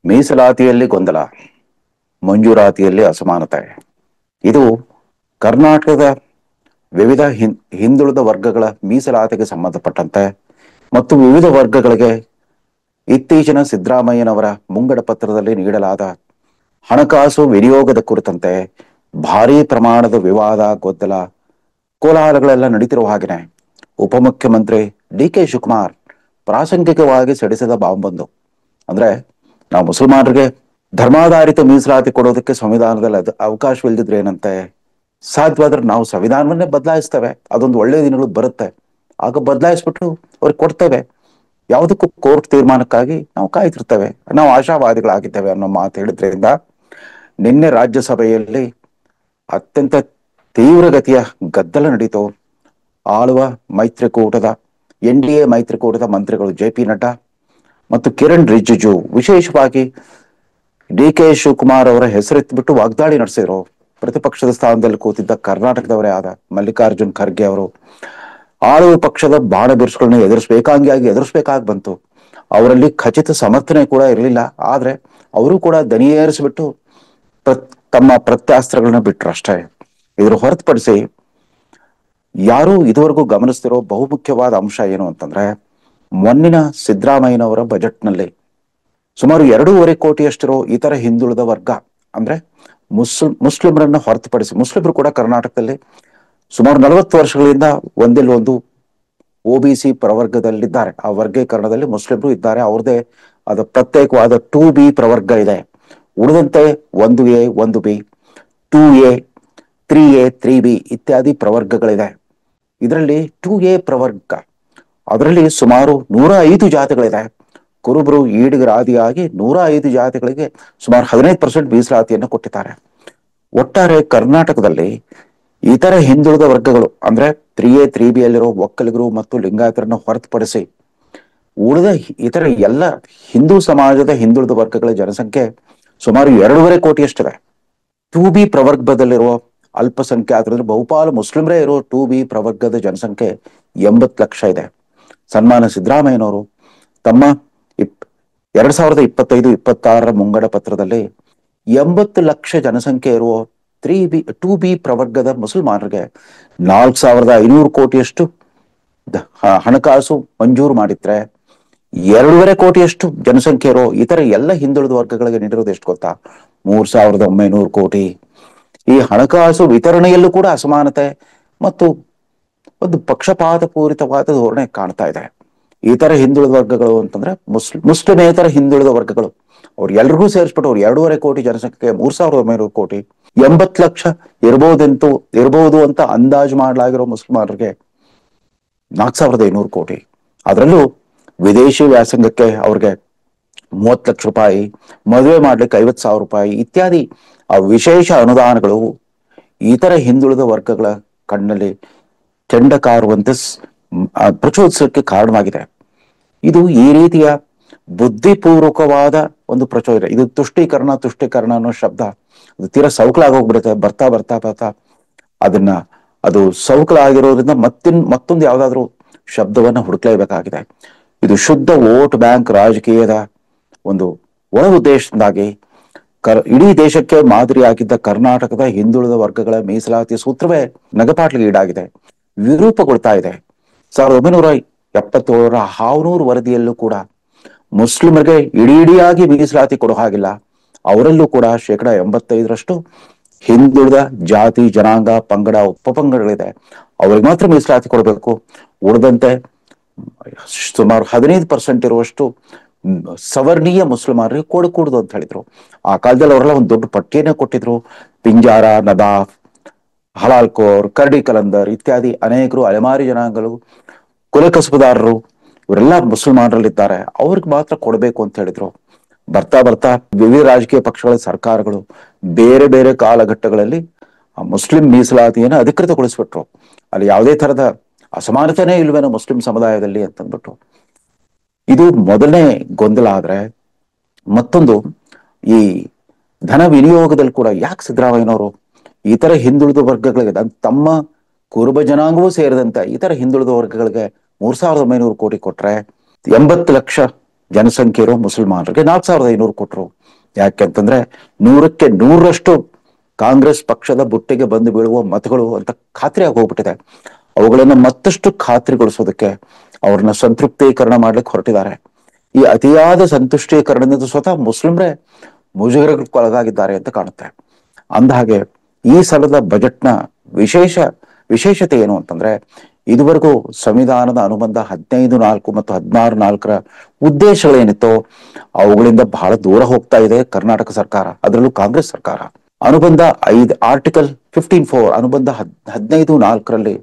ಮೀಸಲಾತಿಯಲ್ಲಿ ಗೊಂದಲ, ಮಂಜೂರಾತಿಯಲ್ಲಿ ಅಸಮಾನತೆ. ಇದು ಕರ್ನಾಟಕದ ವಿವಿಧ ಹಿಂದುಳಿದ ವರ್ಗಗಳ ಮೀಸಲಾತಿಗೆ ಸಂಬಂಧಪಟ್ಟಂತೆ ಮತ್ತು ವಿವಿಧ ವರ್ಗಗಳಿಗೆ ಇತ್ತೀಚಿನ ಸಿದ್ದರಾಮಯ್ಯನವರ ಮುಂಗಡ ಪತ್ರದಲ್ಲಿ ನೀಡಲಾದ ಹಣಕಾಸು ವಿನಿಯೋಗದ ಕುರಿತಂತೆ ಭಾರೀ ಪ್ರಮಾಣದ ವಿವಾದ, ಗೊಂದಲ, ಕೋಲಾಹಲಗಳೆಲ್ಲ ನಡೀತಿರುವ ಹಾಗೆನೆ ಉಪಮುಖ್ಯಮಂತ್ರಿ ಡಿ.ಕೆ.ಶಿವಕುಮಾರ್ ಪ್ರಾಸಂಗಿಕವಾಗಿ ಸಿಡಿಸಿದ ಬಾಂಬೊಂದು. ಅಂದ್ರೆ, ನಾವು ಮುಸಲ್ಮಾನರಿಗೆ ಧರ್ಮಾಧಾರಿತ ಮೀಸಲಾತಿ ಕೊಡೋದಕ್ಕೆ ಸಂವಿಧಾನದಲ್ಲಿ ಅವಕಾಶವಿಲ್ಲದಿದ್ರೆ ಏನಂತೆ, ಸಾಧ್ಯವಾದ್ರೆ ನಾವು ಸಂವಿಧಾನವನ್ನೇ ಬದಲಾಯಿಸ್ತೇವೆ, ಅದೊಂದು ಒಳ್ಳೆ ದಿನಗಳು ಬರುತ್ತೆ, ಆಗ ಬದಲಾಯಿಸ್ಬಿಟ್ಟು ಅವ್ರಿಗೆ ಕೊಡ್ತೇವೆ, ಯಾವುದಕ್ಕೂ ಕೋರ್ಟ್ ತೀರ್ಮಾನಕ್ಕಾಗಿ ನಾವು ಕಾಯ್ತಿರ್ತೇವೆ, ನಾವು ಆಶಾವಾದಿಗಳಾಗಿದ್ದೇವೆ ಅನ್ನೋ ಮಾತು ಹೇಳಿದ್ರಿಂದ ನಿನ್ನೆ ರಾಜ್ಯಸಭೆಯಲ್ಲಿ ಅತ್ಯಂತ ತೀವ್ರಗತಿಯ ಗದ್ದಲ ನಡೀತು. ಆಳುವ ಮೈತ್ರಿಕೂಟದ NDA ಮೈತ್ರಿಕೂಟದ ಮಂತ್ರಿಗಳು JP ನಡ್ಡಾ ಮತ್ತು ಕಿರಣ್ ರಿಜಿಜು ವಿಶೇಷವಾಗಿ ಡಿ.ಕೆ.ಶಿವಕುಮಾರ್ ಅವರ ಹೆಸರೆತ್ತಿಬಿಟ್ಟು ವಾಗ್ದಾಳಿ ನಡೆಸಿದ್ರು. ಪ್ರತಿಪಕ್ಷದ ಸ್ಥಾನದಲ್ಲಿ ಕೂತಿದ್ದ ಕರ್ನಾಟಕದವರೇ ಆದ ಮಲ್ಲಿಕಾರ್ಜುನ್ ಖರ್ಗೆ ಅವರು ಆಳುವ ಪಕ್ಷದ ಬಾಣ ಬಿರುಸುಗಳನ್ನ ಎದುರಿಸಬೇಕಾಗಿ ಬಂತು. ಅವರಲ್ಲಿ ಖಚಿತ ಸಮರ್ಥನೆ ಕೂಡ ಇರಲಿಲ್ಲ. ಆದ್ರೆ ಅವರು ಕೂಡ ದನಿಯೇರಿಸಿಬಿಟ್ಟು ತಮ್ಮ ಪ್ರತ್ಯಾಸ್ತ್ರಗಳನ್ನ ಬಿಟ್ರು ಅಷ್ಟೇ. ಇದ್ರ ಹೊರತುಪಡಿಸಿ ಯಾರು ಇದುವರೆಗೂ ಗಮನಿಸ್ತಿರೋ ಬಹುಮುಖ್ಯವಾದ ಅಂಶ ಏನು ಅಂತಂದ್ರೆ, ಮೊನ್ನಿನ ಸಿದ್ದರಾಮಯ್ಯನವರ ಬಜೆಟ್ನಲ್ಲಿ ಸುಮಾರು 2.5 ಕೋಟಿಯಷ್ಟಿರೋ ಇತರ ಹಿಂದುಳಿದ ವರ್ಗ, ಅಂದ್ರೆ ಮುಸ್ಲಿಮರನ್ನ ಹೊರತುಪಡಿಸಿ, ಮುಸ್ಲಿಮರು ಕೂಡ ಕರ್ನಾಟಕದಲ್ಲಿ ಸುಮಾರು 40 ವರ್ಷಗಳಿಂದ ಒಂದಿಲ್ಲೊಂದು OBC ಪ್ರವರ್ಗದಲ್ಲಿದ್ದಾರೆ. ಆ ವರ್ಗೀಕರಣದಲ್ಲಿ ಮುಸ್ಲಿಮರು ಇದ್ದಾರೆ. ಅವ್ರದೇ ಆದ ಪ್ರತ್ಯೇಕವಾದ 2B ಪ್ರವರ್ಗ ಇದೆ. ಉಳಿದಂತೆ 1A, 1B, 2A, 3A, 3B ಇತ್ಯಾದಿ ಪ್ರವರ್ಗಗಳಿದೆ. ಇದರಲ್ಲಿ 2A ಪ್ರವರ್ಗ, ಅದರಲ್ಲಿ ಸುಮಾರು 105 ಜಾತಿಗಳಿದೆ. ಕುರುಬರು ಈಡಿಗರಾದಿಯಾಗಿ 105 ಜಾತಿಗಳಿಗೆ ಸುಮಾರು 15% ಮೀಸಲಾತಿಯನ್ನು ಕೊಟ್ಟಿದ್ದಾರೆ. ಒಟ್ಟಾರೆ ಕರ್ನಾಟಕದಲ್ಲಿ ಇತರ ಹಿಂದುಳಿದ ವರ್ಗಗಳು ಅಂದ್ರೆ 3A, 3B ಯಲ್ಲಿರೋ ಒಕ್ಕಲಿಗರು ಮತ್ತು ಲಿಂಗಾಯತರನ್ನು ಹೊರತುಪಡಿಸಿ ಉಳಿದ ಇತರ ಎಲ್ಲ ಹಿಂದೂ ಸಮಾಜದ ಹಿಂದುಳಿದ ವರ್ಗಗಳ ಜನಸಂಖ್ಯೆ ಸುಮಾರು 2.5 ಕೋಟಿಯಷ್ಟಿದೆ. 2B ಪ್ರವರ್ಗದಲ್ಲಿರುವ ಅಲ್ಪಸಂಖ್ಯಾತರು ಬಹುಪಾಲು ಮುಸ್ಲಿಮರೇ ಇರೋ 2B ಪ್ರವರ್ಗದ ಜನಸಂಖ್ಯೆ 80 ಲಕ್ಷ ಇದೆ. ಸನ್ಮಾನ್ಯ ಸಿದ್ದರಾಮಯ್ಯನವರು ತಮ್ಮ 2025-26 ಮುಂಗಡ ಪತ್ರದಲ್ಲಿ 80 ಲಕ್ಷ ಜನಸಂಖ್ಯೆ ಇರುವ 2B ಪ್ರವರ್ಗದ ಮುಸಲ್ಮಾನರಿಗೆ 4,500 ಕೋಟಿಯಷ್ಟು ಹಣಕಾಸು ಮಂಜೂರು ಮಾಡಿದ್ರೆ, 2.5 ಕೋಟಿಯಷ್ಟು ಜನಸಂಖ್ಯೆ ಇರೋ ಇತರ ಎಲ್ಲ ಹಿಂದುಳಿದ ವರ್ಗಗಳಿಗೆ ನೀಡಿರೋದು ಎಷ್ಟು ಗೊತ್ತಾ? 3,900 ಕೋಟಿ. ಈ ಹಣಕಾಸು ವಿತರಣೆಯಲ್ಲೂ ಕೂಡ ಅಸಮಾನತೆ ಮತ್ತು ಒಂದು ಪಕ್ಷಪಾತ ಪೂರಿತವಾದ ಧೋರಣೆ ಕಾಣ್ತಾ ಇದೆ. ಇತರ ಹಿಂದುಳಿದ ವರ್ಗಗಳು ಅಂತಂದ್ರೆ ಮುಸ್ಲಿಮೇತರ ಹಿಂದುಳಿದ ವರ್ಗಗಳು, ಅವ್ರು ಎಲ್ರಿಗೂ ಸೇರಿಸ್ಬಿಟ್ಟು ಅವ್ರು 2.5 ಕೋಟಿ ಜನಸಂಖ್ಯೆ 3,900 ಕೋಟಿ, 80 ಲಕ್ಷ ಇರಬಹುದು ಅಂತ ಅಂದಾಜು ಮಾಡಲಾಗಿರೋ ಮುಸಲ್ಮಾನರಿಗೆ 4,500 ಕೋಟಿ. ಅದರಲ್ಲೂ ವಿದೇಶಿ ವ್ಯಾಸಂಗಕ್ಕೆ ಅವ್ರಿಗೆ 30 ಲಕ್ಷ ರೂಪಾಯಿ, ಮದುವೆ ಮಾಡ್ಲಿಕ್ಕೆ 50,000 ರೂಪಾಯಿ ಇತ್ಯಾದಿ ಆ ವಿಶೇಷ ಅನುದಾನಗಳು ಇತರ ಹಿಂದುಳಿದ ವರ್ಗಗಳ ಕಣ್ಣಲ್ಲಿ ಕೆಂಡ ಕಾರುವಂತೆ ಪ್ರಚೋದಿಸಕ್ಕೆ ಕಾರಣವಾಗಿದೆ. ಇದು ಈ ರೀತಿಯ ಬುದ್ಧಿಪೂರ್ವಕವಾದ ಒಂದು ಪ್ರಚೋದನೆ. ಇದು ತುಷ್ಟೀಕರಣ ಅನ್ನೋ ಶಬ್ದ ಅದು ತೀರಾ ಸೌಕಲಾಗೋಗ್ಬಿಡುತ್ತೆ. ಬರ್ತಾ ಬರ್ತಾ ಬರ್ತಾ ಅದು ಸೌಕಲಾಗಿರೋದ್ರಿಂದ ಮತ್ತೊಂದು ಯಾವ್ದಾದ್ರು ಶಬ್ದವನ್ನ ಹುಡುಕ್ಲೇಬೇಕಾಗಿದೆ. ಇದು ಶುದ್ಧ ವೋಟ್ ಬ್ಯಾಂಕ್ ರಾಜಕೀಯದ ಒಂದು ಒಳ ಉದ್ದೇಶದಿಂದಾಗಿ ಇಡೀ ದೇಶಕ್ಕೆ ಮಾದರಿಯಾಗಿದ್ದ ಕರ್ನಾಟಕದ ಹಿಂದುಳಿದ ವರ್ಗಗಳ ಮೀಸಲಾತಿ ಸೂತ್ರವೇ ನಗಪಾಟ್ಲಿಗೆ ಈಡಾಗಿದೆ, ವಿರೂಪಗೊಳ್ತಾ ಇದೆ. 1977ರ ಹಾವನೂರು ವರದಿಯಲ್ಲೂ ಕೂಡ ಮುಸ್ಲಿಮರಿಗೆ ಇಡಿಯಾಗಿ ಮೀಸಲಾತಿ ಕೊಡೋ ಹಾಗಿಲ್ಲ, ಅವರಲ್ಲೂ ಕೂಡ 85% ಹಿಂದುಳಿದ ಜಾತಿ, ಜನಾಂಗ, ಪಂಗಡ, ಉಪಪಂಗಡಗಳಿದೆ, ಅವ್ರಿಗೆ ಮಾತ್ರ ಮೀಸಲಾತಿ ಕೊಡಬೇಕು. ಉಳಿದಂತೆ ಸುಮಾರು 15% ಇರುವಷ್ಟು ಸವರ್ಣೀಯ ಮುಸಲ್ಮಾನರಿಗೆ ಕೊಡಕೂಡದು ಅಂತ ಹೇಳಿದ್ರು. ಆ ಕಾಲದಲ್ಲಿ ಅವರೆಲ್ಲ ಒಂದು ದೊಡ್ಡ ಪಟ್ಟಿಯನ್ನೇ ಕೊಟ್ಟಿದ್ರು. ಪಿಂಜಾರ, ನದಾಫ್, ಹಲಾಲ್ ಕೋರ್, ಕರಡಿ ಕಲಂದರ್ ಇತ್ಯಾದಿ ಅನೇಕರು ಅಲೆಮಾರಿ ಜನಾಂಗಗಳು, ಕುಲಕಸಬುದಾರರು ಇವರೆಲ್ಲ ಮುಸಲ್ಮಾನರಲ್ಲಿದ್ದಾರೆ, ಅವ್ರಿಗೆ ಮಾತ್ರ ಕೊಡಬೇಕು ಅಂತ ಹೇಳಿದ್ರು. ಬರ್ತಾ ಬರ್ತಾ ವಿವಿಧ ರಾಜಕೀಯ ಪಕ್ಷಗಳ ಸರ್ಕಾರಗಳು ಬೇರೆ ಬೇರೆ ಕಾಲಘಟ್ಟಗಳಲ್ಲಿ ಆ ಮುಸ್ಲಿಂ ಮೀಸಲಾತಿಯನ್ನು ಅಧಿಕೃತಗೊಳಿಸ್ಬಿಟ್ರು. ಅಲ್ಲಿ ಯಾವುದೇ ತರದ ಅಸಮಾನತೆನೇ ಇಲ್ವೇನೋ ಮುಸ್ಲಿಂ ಸಮುದಾಯದಲ್ಲಿ ಅಂತಂದ್ಬಿಟ್ಟು. ಇದು ಮೊದಲನೇ ಗೊಂದಲ. ಆದ್ರೆ ಮತ್ತೊಂದು, ಈ ಧನ ವಿನಿಯೋಗದಲ್ಲಿ ಕೂಡ ಯಾಕೆ ಸಿದ್ದರಾಮಯ್ಯನವರು ಇತರ ಹಿಂದುಳಿದ ವರ್ಗಗಳಿಗೆ, ತಮ್ಮ ಕುರುಬ ಜನಾಂಗವೂ ಸೇರಿದಂತೆ ಇತರ ಹಿಂದುಳಿದ ವರ್ಗಗಳಿಗೆ 3,900 ಕೋಟಿ ಕೊಟ್ರೆ 80 ಲಕ್ಷ ಜನಸಂಖ್ಯೆ ಇರೋ ಮುಸಲ್ಮಾನರಿಗೆ 4,500 ಕೊಟ್ಟರು. ಯಾಕೆಂತಂದ್ರೆ 100ಕ್ಕೆ 100ರಷ್ಟು ಕಾಂಗ್ರೆಸ್ ಪಕ್ಷದ ಬುಟ್ಟಿಗೆ ಬಂದು ಬೀಳುವ ಮತಗಳು ಅಂತ ಖಾತ್ರಿ ಆಗಿ ಹೋಗ್ಬಿಟ್ಟಿದೆ. ಅವುಗಳನ್ನ ಮತ್ತಷ್ಟು ಖಾತ್ರಿಗೊಳಿಸೋದಕ್ಕೆ ಅವ್ರನ್ನ ಸಂತೃಪ್ತೀಕರಣ ಮಾಡ್ಲಿಕ್ಕೆ ಹೊರಟಿದ್ದಾರೆ. ಈ ಅತಿಯಾದ ಸಂತುಷ್ಟೀಕರಣದಿಂದ ಸ್ವತಃ ಮುಸ್ಲಿಮ್ರೇ ಮುಜುಗರಕ್ಕೊಳಗಾಗಿದ್ದಾರೆ ಅಂತ ಕಾಣುತ್ತೆ. ಅಂದಹಾಗೆ ಈ ಸಲದ ಬಜೆಟ್ನ ವಿಶೇಷತೆ ಏನು ಅಂತಂದ್ರೆ, ಇದುವರೆಗೂ ಸಂವಿಧಾನದ ಅನುಬಂಧ 15(4) ಮತ್ತು 16(4) ಉದ್ದೇಶಗಳೇನಿತ್ತೋ ಅವುಗಳಿಂದ ಬಹಳ ದೂರ ಹೋಗ್ತಾ ಇದೆ ಕರ್ನಾಟಕ ಸರ್ಕಾರ, ಅದರಲ್ಲೂ ಕಾಂಗ್ರೆಸ್ ಸರ್ಕಾರ. ಅನುಬಂಧ 5 ಆರ್ಟಿಕಲ್ 15(4) ಅನುಬಂಧ 15(4)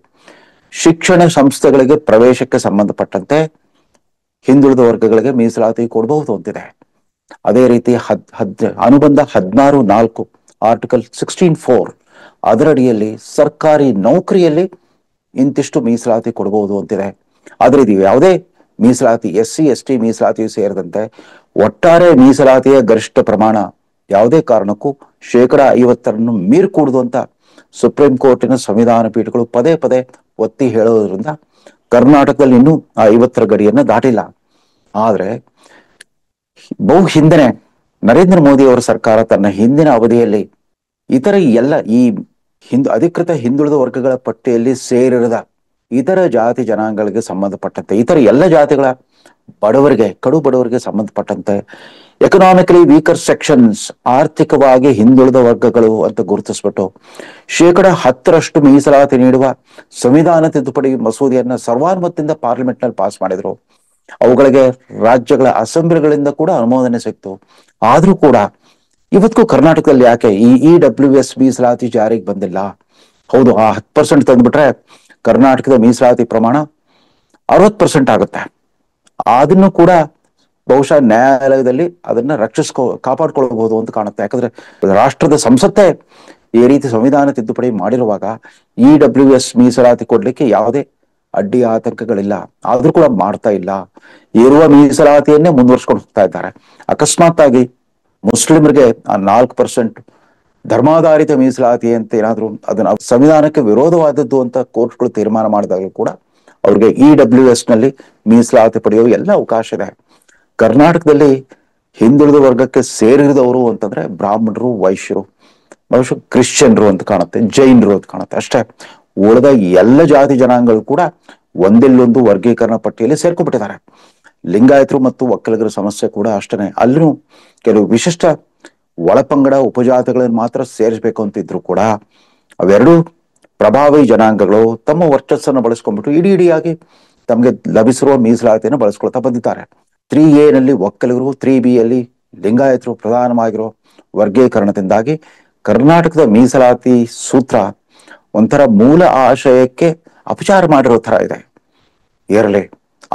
ಶಿಕ್ಷಣ ಸಂಸ್ಥೆಗಳಿಗೆ ಪ್ರವೇಶಕ್ಕೆ ಸಂಬಂಧಪಟ್ಟಂತೆ ಹಿಂದುಳಿದ ವರ್ಗಗಳಿಗೆ ಮೀಸಲಾತಿ ಕೊಡಬಹುದು ಅಂತಿದೆ. ಅದೇ ರೀತಿ ಅನುಬಂಧ 16(4) ಆರ್ಟಿಕಲ್ 16(4) ಅದರಡಿಯಲ್ಲಿ ಸರ್ಕಾರಿ ನೌಕರಿಯಲ್ಲಿ ಇಂತಿಷ್ಟು ಮೀಸಲಾತಿ ಕೊಡಬಹುದು ಅಂತಿದೆ. ಆದ್ರೆ ಇದು ಯಾವುದೇ ಮೀಸಲಾತಿ, SC/ST ಮೀಸಲಾತಿಯು ಸೇರಿದಂತೆ ಒಟ್ಟಾರೆ ಮೀಸಲಾತಿಯ ಗರಿಷ್ಠ ಪ್ರಮಾಣ ಯಾವುದೇ ಕಾರಣಕ್ಕೂ 50% ಮೀರ್ಕೂಡುದು ಅಂತ ಸುಪ್ರೀಂ ಕೋರ್ಟಿನ ಸಂವಿಧಾನ ಪೀಠಗಳು ಪದೇ ಪದೇ ಒತ್ತಿ ಹೇಳೋದ್ರಿಂದ ಕರ್ನಾಟಕದಲ್ಲಿ ಇನ್ನೂ ಆ 50ರ ಗಡಿಯನ್ನ ದಾಟಿಲ್ಲ. ಆದ್ರೆ ಬಹು ಹಿಂದನೆ ನರೇಂದ್ರ ಮೋದಿ ಅವರ ಸರ್ಕಾರ ತನ್ನ ಹಿಂದಿನ ಅವಧಿಯಲ್ಲಿ ಇತರ ಎಲ್ಲ ಈ ಅಧಿಕೃತ ಹಿಂದುಳಿದ ವರ್ಗಗಳ ಪಟ್ಟಿಯಲ್ಲಿ ಸೇರಿರದ ಇತರ ಜಾತಿ ಜನಾಂಗಗಳಿಗೆ ಸಂಬಂಧಪಟ್ಟಂತೆ, ಇತರ ಎಲ್ಲ ಜಾತಿಗಳ ಬಡವರಿಗೆ, ಕಡು ಬಡವರಿಗೆ ಸಂಬಂಧಪಟ್ಟಂತೆ ಎಕನಾಮಿಕಲಿ ವೀಕರ್ ಸೆಕ್ಷನ್ಸ್, ಆರ್ಥಿಕವಾಗಿ ಹಿಂದುಳಿದ ವರ್ಗಗಳು ಅಂತ ಗುರುತಿಸ್ಬಿಟ್ಟು 10% ಮೀಸಲಾತಿ ನೀಡುವ ಸಂವಿಧಾನ ತಿದ್ದುಪಡಿ ಮಸೂದೆಯನ್ನ ಸರ್ವಾನುಮತದಿಂದ ಪಾರ್ಲಿಮೆಂಟ್ ನಲ್ಲಿ ಪಾಸ್ ಮಾಡಿದ್ರು. ಅವುಗಳಿಗೆ ರಾಜ್ಯಗಳ ಅಸೆಂಬ್ಲಿಗಳಿಂದ ಕೂಡ ಅನುಮೋದನೆ ಸಿಕ್ತು. ಆದ್ರೂ ಕೂಡ ಇವತ್ತಿಗೂ ಕರ್ನಾಟಕದಲ್ಲಿ ಯಾಕೆ ಈ EWS ಮೀಸಲಾತಿ ಜಾರಿಗೆ ಬಂದಿಲ್ಲ? ಹೌದು, ಆ 10% ತಂದ್ಬಿಟ್ರೆ ಕರ್ನಾಟಕದ ಮೀಸಲಾತಿ ಪ್ರಮಾಣ 60% ಆಗುತ್ತೆ. ಅದನ್ನು ಕೂಡ ಬಹುಶಃ ನ್ಯಾಯಾಲಯದಲ್ಲಿ ಅದನ್ನ ಕಾಪಾಡ್ಕೊಳ್ಬಹುದು ಅಂತ ಕಾಣುತ್ತೆ. ಯಾಕಂದ್ರೆ ರಾಷ್ಟ್ರದ ಸಂಸತ್ತೇ ಈ ರೀತಿ ಸಂವಿಧಾನ ತಿದ್ದುಪಡಿ ಮಾಡಿರುವಾಗ EWS ಮೀಸಲಾತಿ ಕೊಡ್ಲಿಕ್ಕೆ ಯಾವುದೇ ಅಡ್ಡಿ ಆತಂಕಗಳಿಲ್ಲ. ಆದ್ರೂ ಕೂಡ ಮಾಡ್ತಾ ಇಲ್ಲ. ಇರುವ ಮೀಸಲಾತಿಯನ್ನೇ ಮುಂದುವರ್ಸ್ಕೊಂಡು ಹೋಗ್ತಾ ಇದ್ದಾರೆ. ಅಕಸ್ಮಾತ್ ಆಗಿ ಮುಸ್ಲಿಮರಿಗೆ ಆ 4% ಧರ್ಮಾಧಾರಿತ ಮೀಸಲಾತಿ ಅಂತ ಏನಾದ್ರು ಅದನ್ನ ಸಂವಿಧಾನಕ್ಕೆ ವಿರೋಧವಾದದ್ದು ಅಂತ ಕೋರ್ಟ್ಗಳು ತೀರ್ಮಾನ ಮಾಡಿದಾಗಲೂ ಕೂಡ ಅವ್ರಿಗೆ EWS ನಲ್ಲಿ ಮೀಸಲಾತಿ ಪಡೆಯುವ ಎಲ್ಲ ಅವಕಾಶ ಇದೆ. ಕರ್ನಾಟಕದಲ್ಲಿ ಹಿಂದುಳಿದ ವರ್ಗಕ್ಕೆ ಸೇರಿದವರು ಅಂತಂದ್ರೆ ಬ್ರಾಹ್ಮಣರು, ವೈಶ್ಯರು, ಬಹುಶಃ ಕ್ರಿಶ್ಚಿಯನ್ರು ಅಂತ ಕಾಣುತ್ತೆ, ಜೈನರು ಅಂತ ಕಾಣುತ್ತೆ ಅಷ್ಟೇ. ಉಳಿದ ಎಲ್ಲ ಜಾತಿ ಜನಾಂಗಗಳು ಕೂಡ ಒಂದಿಲ್ಲೊಂದು ವರ್ಗೀಕರಣ ಪಟ್ಟಿಯಲ್ಲಿ ಸೇರ್ಕೊಂಡ್ಬಿಟ್ಟಿದ್ದಾರೆ. ಲಿಂಗಾಯತರು ಮತ್ತು ಒಕ್ಕಲಿಗರ ಸಮಸ್ಯೆ ಕೂಡ ಅಷ್ಟೇ. ಅಲ್ಲೂ ಕೆಲವು ವಿಶಿಷ್ಟ ಒಳಪಂಗಡ ಉಪಜಾತಿಗಳನ್ನು ಮಾತ್ರ ಸೇರಿಸಬೇಕು ಅಂತಿದ್ರು ಕೂಡ ಅವೆರಡೂ ಪ್ರಭಾವಿ ಜನಾಂಗಗಳು ತಮ್ಮ ವರ್ಚಸ್ಸನ್ನು ಬಳಸ್ಕೊಂಡ್ಬಿಟ್ಟು ಇಡಿಯಾಗಿ ತಮಗೆ ಲಭಿಸಿರುವ ಮೀಸಲಾತಿಯನ್ನು ಬಳಸ್ಕೊಳ್ತಾ ಬಂದಿದ್ದಾರೆ. 3A ನಲ್ಲಿ ಒಕ್ಕಲಿಗರು, 3B ಯಲ್ಲಿ ಲಿಂಗಾಯತರು ಪ್ರಧಾನವಾಗಿರೋ ವರ್ಗೀಕರಣದಿಂದಾಗಿ ಕರ್ನಾಟಕದ ಮೀಸಲಾತಿ ಸೂತ್ರ ಒಂಥರ ಮೂಲ ಆಶಯಕ್ಕೆ ಅಪಚಾರ ಮಾಡಿರೋ ತರ ಇದೆ. ಇರಲಿ,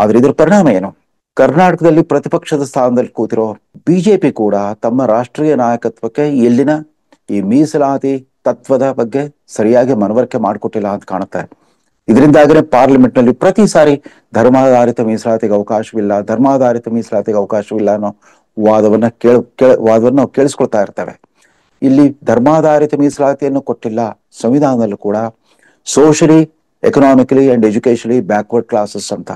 ಆದ್ರೆ ಇದ್ರ ಪರಿಣಾಮ ಏನು? ಕರ್ನಾಟಕದಲ್ಲಿ ಪ್ರತಿಪಕ್ಷದ ಸ್ಥಾನದಲ್ಲಿ ಕೂತಿರೋ ಬಿಜೆಪಿ ಕೂಡ ತಮ್ಮ ರಾಷ್ಟ್ರೀಯ ನಾಯಕತ್ವಕ್ಕೆ ಇಲ್ಲಿನ ಈ ಮೀಸಲಾತಿ ತತ್ವದ ಬಗ್ಗೆ ಸರಿಯಾಗಿ ಮನವರಿಕೆ ಮಾಡಿಕೊಟ್ಟಿಲ್ಲ ಅಂತ ಕಾಣುತ್ತೆ. ಇದರಿಂದಾಗಲೇ ಪಾರ್ಲಿಮೆಂಟ್ ನಲ್ಲಿ ಪ್ರತಿ ಸಾರಿ ಧರ್ಮಾಧಾರಿತ ಮೀಸಲಾತಿಗೆ ಅವಕಾಶವಿಲ್ಲ ಅನ್ನೋ ವಾದವನ್ನ ನಾವು ಕೇಳಿಸ್ಕೊಳ್ತಾ ಇರ್ತೇವೆ. ಇಲ್ಲಿ ಧರ್ಮಾಧಾರಿತ ಮೀಸಲಾತಿಯನ್ನು ಕೊಟ್ಟಿಲ್ಲ. ಸಂವಿಧಾನದಲ್ಲೂ ಕೂಡ socially, economically and educationally backward classes ಅಂತ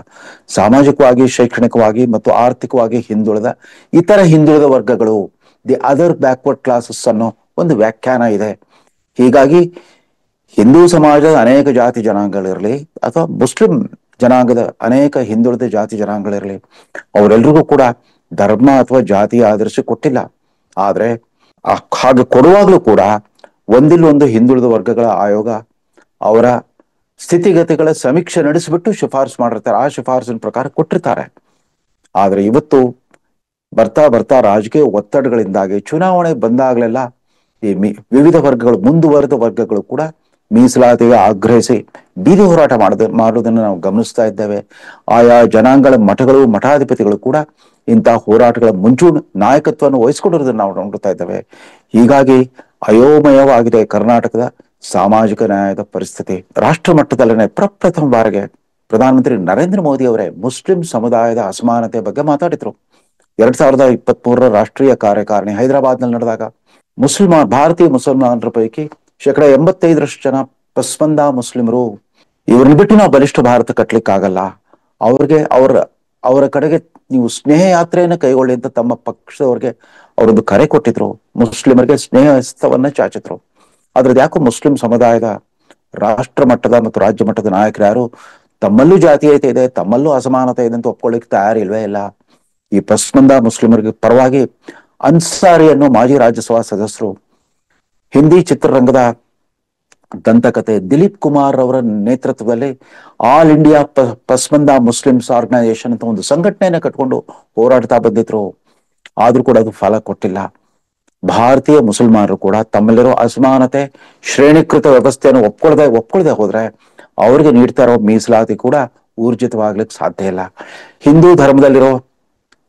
ಸಾಮಾಜಿಕವಾಗಿ, ಶೈಕ್ಷಣಿಕವಾಗಿ ಮತ್ತು ಆರ್ಥಿಕವಾಗಿ ಹಿಂದುಳಿದ ಇತರ ಹಿಂದುಳಿದ ವರ್ಗಗಳು, ದಿ ಅದರ್ ಬ್ಯಾಕ್ವರ್ಡ್ ಕ್ಲಾಸಸ್ ಅನ್ನೋ ಒಂದು ವ್ಯಾಖ್ಯಾನ ಇದೆ. ಹೀಗಾಗಿ ಹಿಂದೂ ಸಮಾಜದ ಅನೇಕ ಜಾತಿ ಜನಾಂಗಗಳಿರಲಿ ಅಥವಾ ಮುಸ್ಲಿಂ ಜನಾಂಗದ ಅನೇಕ ಹಿಂದುಳಿದ ಜಾತಿ ಜನಾಂಗಗಳಿರಲಿ, ಅವರೆಲ್ರಿಗೂ ಕೂಡ ಧರ್ಮ ಅಥವಾ ಜಾತಿಯ ಆಧರಿಸಿ ಕೊಟ್ಟಿಲ್ಲ. ಆದ್ರೆ ಹಾಗೆ ಕೊಡುವಾಗ್ಲೂ ಕೂಡ ಒಂದಿಲ್ಲೊಂದು ಹಿಂದುಳಿದ ವರ್ಗಗಳ ಆಯೋಗ ಅವರ ಸ್ಥಿತಿಗತಿಗಳ ಸಮೀಕ್ಷೆ ನಡೆಸಿಬಿಟ್ಟು ಶಿಫಾರಸು ಮಾಡಿರ್ತಾರೆ. ಆ ಶಿಫಾರಸಿನ ಪ್ರಕಾರ ಕೊಟ್ಟಿರ್ತಾರೆ. ಆದ್ರೆ ಇವತ್ತು ಬರ್ತಾ ರಾಜಕೀಯ ಒತ್ತಡಗಳಿಂದಾಗಿ ಚುನಾವಣೆ ಬಂದಾಗಲೆಲ್ಲ ಈ ವಿವಿಧ ವರ್ಗಗಳು, ಮುಂದುವರೆದ ವರ್ಗಗಳು ಕೂಡ ಮೀಸಲಾತಿಗೆ ಆಗ್ರಹಿಸಿ ಬೀದಿ ಹೋರಾಟ ಮಾಡೋದನ್ನು ನಾವು ಗಮನಿಸ್ತಾ ಇದ್ದೇವೆ. ಆಯಾ ಜನಾಂಗಗಳ ಮಠಗಳು, ಮಠಾಧಿಪತಿಗಳು ಕೂಡ ಇಂತಹ ಹೋರಾಟಗಳ ಮುಂಚೂಣಿ ನಾಯಕತ್ವವನ್ನು ವಹಿಸಿಕೊಂಡಿರೋದನ್ನು ನಾವು ನೋಡ್ತಾ ಇದ್ದೇವೆ. ಹೀಗಾಗಿ ಅಯೋಮಯವಾಗಿದೆ ಕರ್ನಾಟಕದ ಸಾಮಾಜಿಕ ನ್ಯಾಯದ ಪರಿಸ್ಥಿತಿ. ರಾಷ್ಟ್ರ ಮಟ್ಟದಲ್ಲೇ ಪ್ರಪ್ರಥಮ ಬಾರಿಗೆ ಪ್ರಧಾನಮಂತ್ರಿ ನರೇಂದ್ರ ಮೋದಿ ಅವರೇ ಮುಸ್ಲಿಂ ಸಮುದಾಯದ ಅಸಮಾನತೆ ಬಗ್ಗೆ ಮಾತಾಡಿದ್ರು. 2023ರ ರಾಷ್ಟ್ರೀಯ ಕಾರ್ಯಕಾರಿಣಿ ಹೈದರಾಬಾದ್ನಲ್ಲಿ ನಡೆದಾಗ ಭಾರತೀಯ ಮುಸಲ್ಮಾನರ ಪೈಕಿ 85% ಜನ ಪಸ್ಮಂದ ಮುಸ್ಲಿಮರು, ಇವ್ರನ್ನ ಬಿಟ್ಟು ನಾವು ಬಲಿಷ್ಠ ಭಾರತ ಕಟ್ಲಿಕ್ಕಾಗಲ್ಲ, ಅವ್ರಿಗೆ ಅವರ ಅವರ ಕಡೆಗೆ ನೀವು ಸ್ನೇಹ ಯಾತ್ರೆಯನ್ನು ಕೈಗೊಳ್ಳಿ ಅಂತ ತಮ್ಮ ಪಕ್ಷದವ್ರಿಗೆ ಅವರೊಂದು ಕರೆ ಕೊಟ್ಟಿದ್ರು. ಮುಸ್ಲಿಮರಿಗೆ ಸ್ನೇಹ ಹಸ್ತವನ್ನ ಚಾಚಿದ್ರು. ಅದ್ರದ್ದು ಯಾಕೋ ಮುಸ್ಲಿಂ ಸಮುದಾಯದ ರಾಷ್ಟ್ರ ಮಟ್ಟದ ಮತ್ತು ರಾಜ್ಯ ಮಟ್ಟದ ನಾಯಕರು ಯಾರು ತಮ್ಮಲ್ಲೂ ಜಾತೀಯತೆ ಇದೆ, ತಮ್ಮಲ್ಲೂ ಅಸಮಾನತೆ ಇದೆ ಅಂತ ಒಪ್ಕೊಳ್ಳಿಕ್ಕೆ ತಯಾರಿಲ್ವೇ ಇಲ್ಲ. ಈ ಪಸ್ಮಂದ ಮುಸ್ಲಿಮರಿಗೆ ಪರವಾಗಿ ಅನ್ಸಾರಿ ಅನ್ನೋ ಮಾಜಿ ರಾಜ್ಯಸಭಾ ಸದಸ್ಯರು ಹಿಂದಿ ಚಿತ್ರರಂಗದ ದಂತಕತೆ ದಿಲೀಪ್ ಕುಮಾರ್ ಅವರ ನೇತೃತ್ವದಲ್ಲಿ ಆಲ್ ಇಂಡಿಯಾ ಪಸ್ಮಂದ ಮುಸ್ಲಿಮ್ಸ್ ಆರ್ಗನೈಸೇಷನ್ ಅಂತ ಒಂದು ಸಂಘಟನೆಯನ್ನ ಕಟ್ಕೊಂಡು ಹೋರಾಡ್ತಾ ಬಂದಿದ್ರು. ಆದ್ರೂ ಕೂಡ ಅದು ಫಲ ಕೊಟ್ಟಿಲ್ಲ. ಭಾರತೀಯ ಮುಸಲ್ಮಾನರು ಕೂಡ ತಮ್ಮಲ್ಲಿರೋ ಅಸಮಾನತೆ, ಶ್ರೇಣೀಕೃತ ವ್ಯವಸ್ಥೆಯನ್ನು ಒಪ್ಕೊಳ್ದೆ ಹೋದ್ರೆ ಅವ್ರಿಗೆ ನೀಡ್ತಾ ಇರೋ ಮೀಸಲಾತಿ ಕೂಡ ಊರ್ಜಿತವಾಗ್ಲಿಕ್ಕೆ ಸಾಧ್ಯ ಇಲ್ಲ. ಹಿಂದೂ ಧರ್ಮದಲ್ಲಿರೋ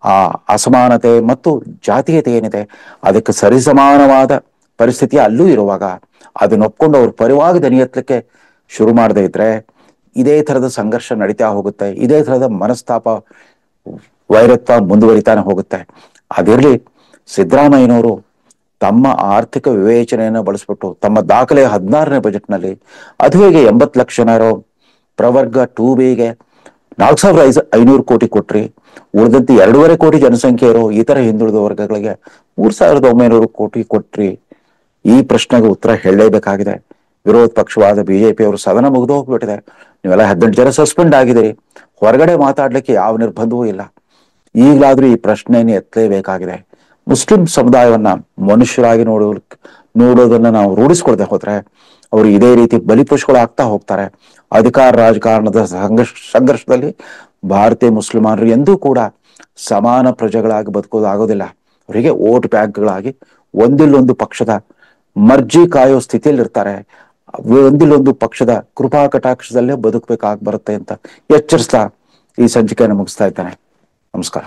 ಆ ಅಸಮಾನತೆ ಮತ್ತು ಜಾತೀಯತೆ ಏನಿದೆ ಅದಕ್ಕೆ ಸರಿಸಮಾನವಾದ ಪರಿಸ್ಥಿತಿ ಅಲ್ಲೂ ಇರುವಾಗ ಅದನ್ನ ಒಪ್ಕೊಂಡು ಅವ್ರ ಪರಿವಾಗಿ ದನಿ ಎತ್ತಲಿಕ್ಕೆ ಶುರು ಮಾಡದೇ ಇದ್ರೆ ಇದೇ ತರದ ಸಂಘರ್ಷ ನಡೀತಾ ಹೋಗುತ್ತೆ. ಇದೇ ತರದ ಮನಸ್ತಾಪ, ವೈರತ್ವ ಮುಂದುವರಿತಾನೆ ಹೋಗುತ್ತೆ. ಅದಿರ್ಲಿ, ಸಿದ್ದರಾಮಯ್ಯನವರು ತಮ್ಮ ಆರ್ಥಿಕ ವಿವೇಚನೆಯನ್ನು ಬಳಸ್ಬಿಟ್ಟು ತಮ್ಮ ದಾಖಲೆ 16ನೇ ಬಜೆಟ್ನಲ್ಲಿ ಅದುವೆಗೆ 80 ಲಕ್ಷ ಇರೋ ಪ್ರವರ್ಗ 2Bಗೆ 4,500 ಕೋಟಿ ಕೊಟ್ರಿ. ಉಳಿದಂತೆ 2.5 ಕೋಟಿ ಜನಸಂಖ್ಯೆ ಇರೋ ಇತರ ಹಿಂದುಳಿದ ವರ್ಗಗಳಿಗೆ 3,900 ಕೋಟಿ ಕೊಟ್ರಿ. ಈ ಪ್ರಶ್ನೆಗೆ ಉತ್ತರ ಹೇಳಲೇಬೇಕಾಗಿದೆ. ವಿರೋಧ ಪಕ್ಷವಾದ ಬಿಜೆಪಿಯವರು ಸದನ ಮುಗಿದು ಹೋಗ್ಬಿಟ್ಟಿದೆ. ನೀವೆಲ್ಲ 18 ಜನ ಸಸ್ಪೆಂಡ್ ಆಗಿದ್ದೀರಿ. ಹೊರಗಡೆ ಮಾತಾಡ್ಲಿಕ್ಕೆ ಯಾವ ನಿರ್ಬಂಧವೂ ಇಲ್ಲ. ಈಗಲಾದ್ರೂ ಈ ಪ್ರಶ್ನೆಯನ್ನು ಎತ್ತಲೇಬೇಕಾಗಿದೆ. ಮುಸ್ಲಿಂ ಸಮುದಾಯವನ್ನ ಮನುಷ್ಯರಾಗಿ ನೋಡೋದನ್ನ ನಾವು ರೂಢಿಸ್ಕೊಳ್ದೆ ಹೋದ್ರೆ ಅವರು ಇದೇ ರೀತಿ ಬಲಿಪಶುಗಳಾಗ್ತಾ ಹೋಗ್ತಾರೆ. ಅಧಿಕಾರ ರಾಜಕಾರಣದ ಸಂಘರ್ಷದಲ್ಲಿ ಭಾರತೀಯ ಮುಸ್ಲಿಮಾನರು ಎಂದೂ ಕೂಡ ಸಮಾನ ಪ್ರಜೆಗಳಾಗಿ ಬದುಕೋದಾಗೋದಿಲ್ಲ. ಅವರಿಗೆ ವೋಟ್ ಬ್ಯಾಂಕ್ಗಳಾಗಿ ಒಂದಿಲ್ಲೊಂದು ಪಕ್ಷದ ಮರ್ಜಿ ಕಾಯೋ ಸ್ಥಿತಿಯಲ್ಲಿ ಇರ್ತಾರೆ. ಒಂದಿಲ್ಲೊಂದು ಪಕ್ಷದ ಕೃಪಾ ಕಟಾಕ್ಷದಲ್ಲೇ ಬದುಕಬೇಕಾಗಿ ಬರುತ್ತೆ ಅಂತ ಎಚ್ಚರಿಸ್ತಾ ಈ ಸಂಚಿಕೆಯನ್ನು ಮುಗಿಸ್ತಾ ಇದ್ದಾನೆ. ನಮಸ್ಕಾರ.